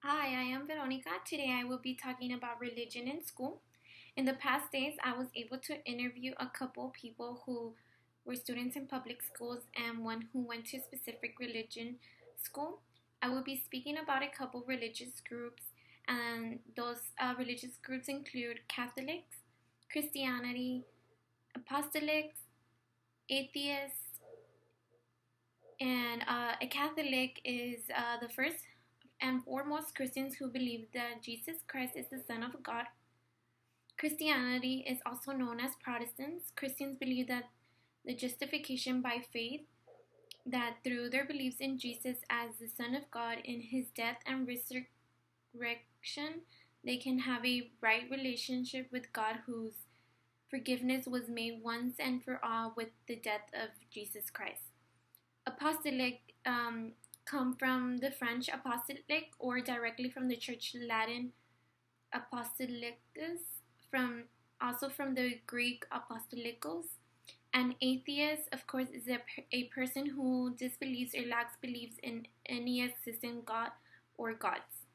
Hi, I am Veronica. Today I will be talking about religion in school. In the past days, I was able to interview a couple people who were students in public schools and one who went to a specific religion school. I will be speaking about a couple religious groups, and those religious groups include Catholics, Christianity, Apostolics, atheists, and a Catholic is the first and foremost Christians who believe that Jesus Christ is the Son of God. Christianity is also known as Protestants. Christians believe that the justification by faith, that through their beliefs in Jesus as the Son of God, in his death and resurrection, they can have a right relationship with God whose forgiveness was made once and for all with the death of Jesus Christ. Apostolic come from the French apostolic or directly from the Church Latin apostolicus, from also from the Greek apostolikos. An atheist, of course, is a person who disbelieves or lacks beliefs in any existing God or gods.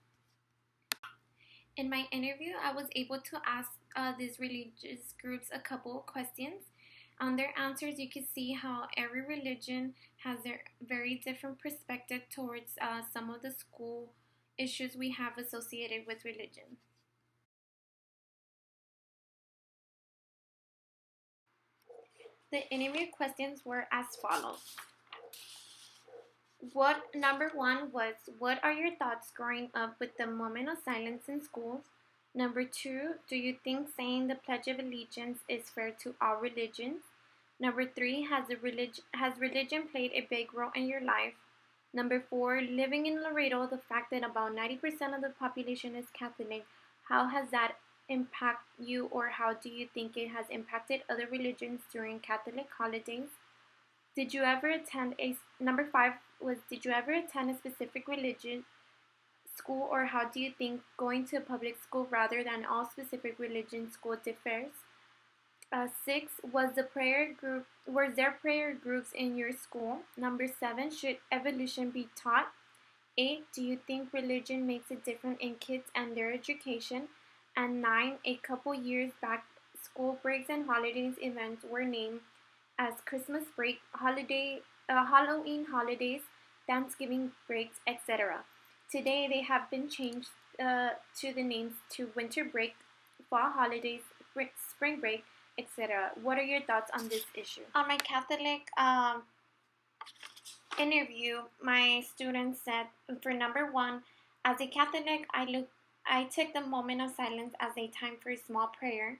In my interview, I was able to ask these religious groups a couple of questions. On their answers, you can see how every religion has their very different perspective towards some of the school issues we have associated with religion. The interview questions were as follows. Number one was, what are your thoughts growing up with the moment of silence in schools? Number two, do you think saying the Pledge of Allegiance is fair to all religions? Number three, has religion played a big role in your life? Number four, living in Laredo, the fact that about 90% of the population is Catholic, how has that impact you, or how do you think it has impacted other religions during Catholic holidays? Did you ever attend a Number five was, did you ever attend a specific religion school, or how do you think going to a public school rather than all specific religion school differs? Six, was there prayer groups in your school? Number seven, should evolution be taught? Eight, do you think religion makes a difference in kids and their education? And nine, a couple years back, school breaks and holidays events were named as Christmas break, Halloween holidays, Thanksgiving breaks, etc. Today they have been changed to the names to winter break, fall holidays, spring break, etc. What are your thoughts on this issue? On my Catholic interview, my students said, for number one, as a Catholic, I took the moment of silence as a time for a small prayer.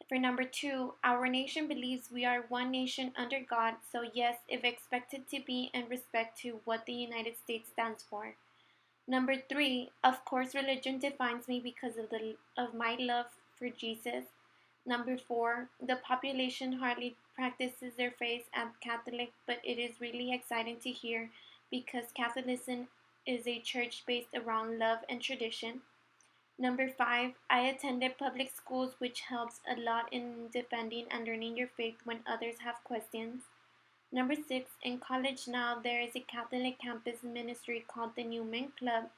For number two, our nation believes we are one nation under God, so yes, if expected to be in respect to what the United States stands for. Number three, of course, religion defines me because of my love for Jesus. Number four, the population hardly practices their faith as Catholic, but it is really exciting to hear because Catholicism is a church based around love and tradition. Number five, I attended public schools, which helps a lot in defending and learning your faith when others have questions. Number six, in college now, there is a Catholic campus ministry called the Newman Club.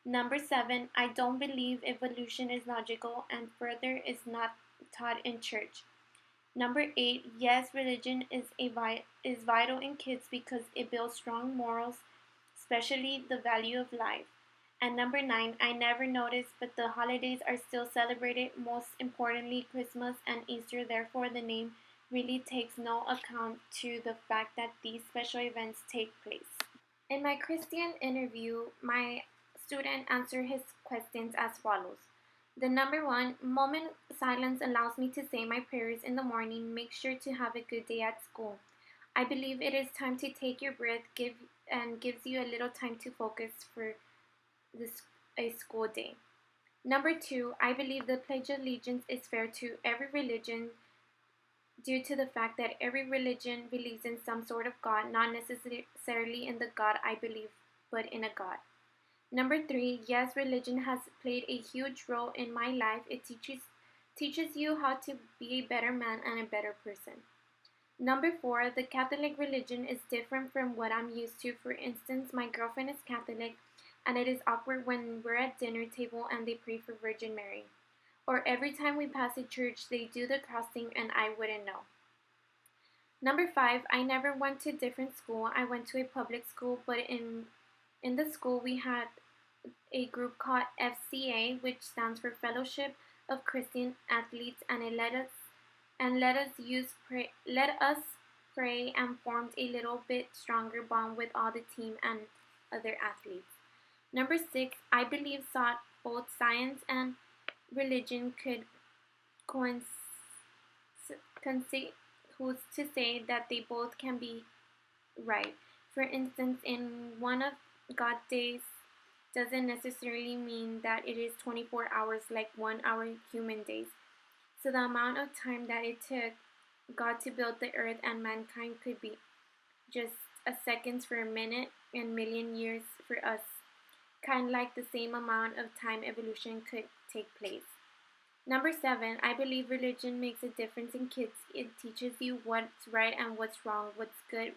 Number seven, I don't believe evolution is logical and further is not taught in church. Number eight, yes, religion is vital in kids because it builds strong morals, especially the value of life. And number nine, I never noticed, but the holidays are still celebrated, most importantly, Christmas and Easter. Therefore, the name really takes no account to the fact that these special events take place. In my Christian interview, my student answered his questions as follows. The number one, moment silence allows me to say my prayers in the morning. Make sure to have a good day at school. I believe it is time to take your breath, gives you a little time to focus for a school day. Number two, I believe the Pledge of Allegiance is fair to every religion due to the fact that every religion believes in some sort of God, not necessarily in the God I believe, but in a God. Number three, yes, religion has played a huge role in my life. It teaches you how to be a better man and a better person. Number four, the Catholic religion is different from what I'm used to. For instance, my girlfriend is Catholic, and it is awkward when we're at dinner table and they pray for Virgin Mary. Or every time we pass a church, they do the crossing and I wouldn't know. Number 5, I never went to a different school. I went to a public school, but in the school we had a group called FCA, which stands for Fellowship of Christian Athletes, and it let us pray and formed a little bit stronger bond with all the team and other athletes. Number 6, I believe thought both science and religion could who's to say that they both can be right. For instance, in one of God's days doesn't necessarily mean that it is 24 hours like 1 hour human days. So the amount of time that it took God to build the earth and mankind could be just a seconds for a minute and million years for us. Kind of like the same amount of time evolution could take place. Number 7, I believe religion makes a difference in kids. It teaches you what's right and what's wrong, what's good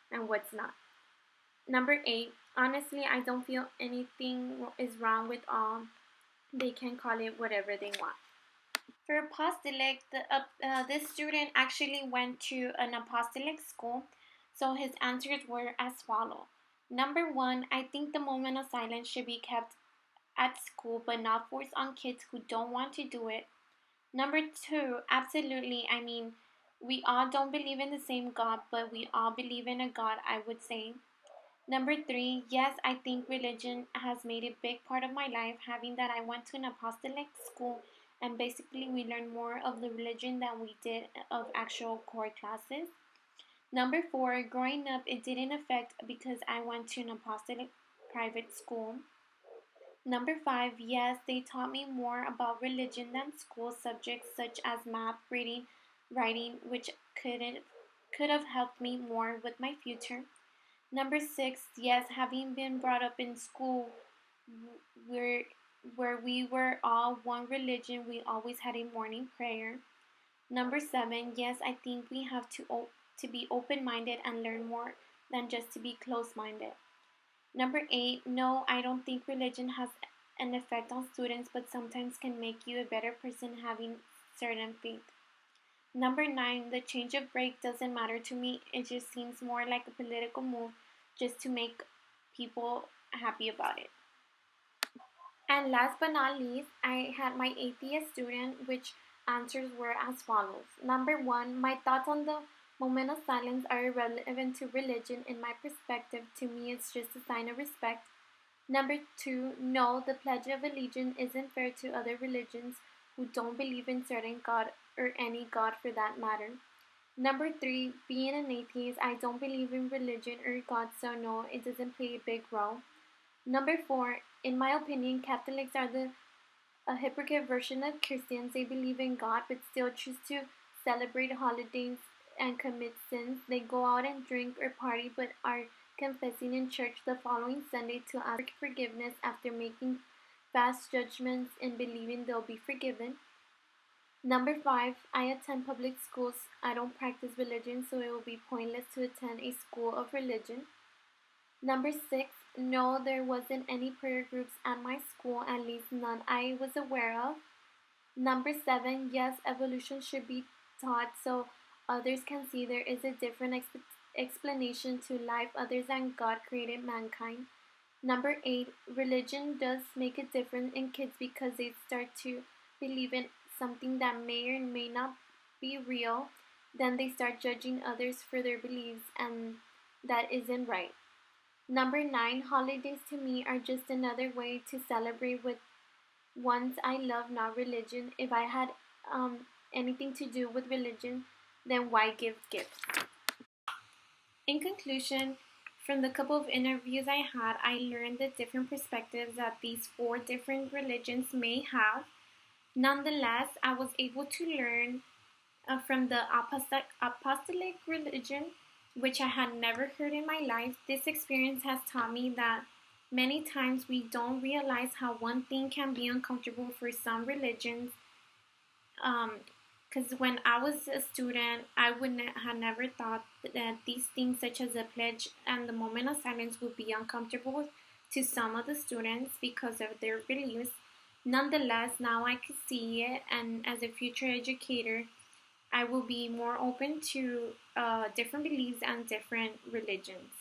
and what's not. Number 8, honestly, I don't feel anything is wrong with all. They can call it whatever they want. For apostolic, this student actually went to an apostolic school, so his answers were as follow. Number 1, I think the moment of silence should be kept at school, but not forced on kids who don't want to do it. Number 2, absolutely. I mean, we all don't believe in the same God, but we all believe in a God, I would say. Number 3, yes, I think religion has made a big part of my life, having that I went to an apostolic school and basically we learned more of the religion than we did of actual core classes. Number 4, growing up, it didn't affect because I went to an apostolic private school. Number 5, yes, they taught me more about religion than school subjects such as math, reading, writing, which could have helped me more with my future. Number 6, yes, having been brought up in school where we were all one religion, we always had a morning prayer. Number 7, yes, I think we have to be open-minded and learn more than just to be close-minded. Number 8, no, I don't think religion has an effect on students, but sometimes can make you a better person having certain faith. Number 9, the change of break doesn't matter to me. It just seems more like a political move just to make people happy about it. And last but not least, I had my atheist student, which answers were as follows. Number 1, my thoughts on the moment of silence are irrelevant to religion. In my perspective, to me, it's just a sign of respect. Number 2, no, the Pledge of Allegiance isn't fair to other religions who don't believe in certain God or any God for that matter. Number 3, being an atheist, I don't believe in religion or God, so no, it doesn't play a big role. Number 4, in my opinion, Catholics are a hypocrite version of Christians. They believe in God but still choose to celebrate holidays and commit sins. They go out and drink or party but are confessing in church the following Sunday to ask for forgiveness after making fast judgments and believing they'll be forgiven. Number 5, I attend public schools. I don't practice religion, so it will be pointless to attend a school of religion. Number 6, no, there wasn't any prayer groups at my school, at least none I was aware of. Number 7, yes, evolution should be taught so others can see there is a different explanation to life other than God created mankind. Number 8, religion does make a difference in kids because they start to believe in something that may or may not be real. Then they start judging others for their beliefs, and that isn't right. Number 9, holidays to me are just another way to celebrate with ones I love, not religion. If I had anything to do with religion, then why give gifts? In conclusion, from the couple of interviews I had, I learned the different perspectives that these 4 different religions may have. Nonetheless, I was able to learn from the apostolic religion, which I had never heard in my life. This experience has taught me that many times we don't realize how one thing can be uncomfortable for some religions. Because when I was a student, I would have never thought that these things, such as the pledge and the moment of silence, would be uncomfortable to some of the students because of their beliefs. Nonetheless, now I can see it, and as a future educator, I will be more open to different beliefs and different religions.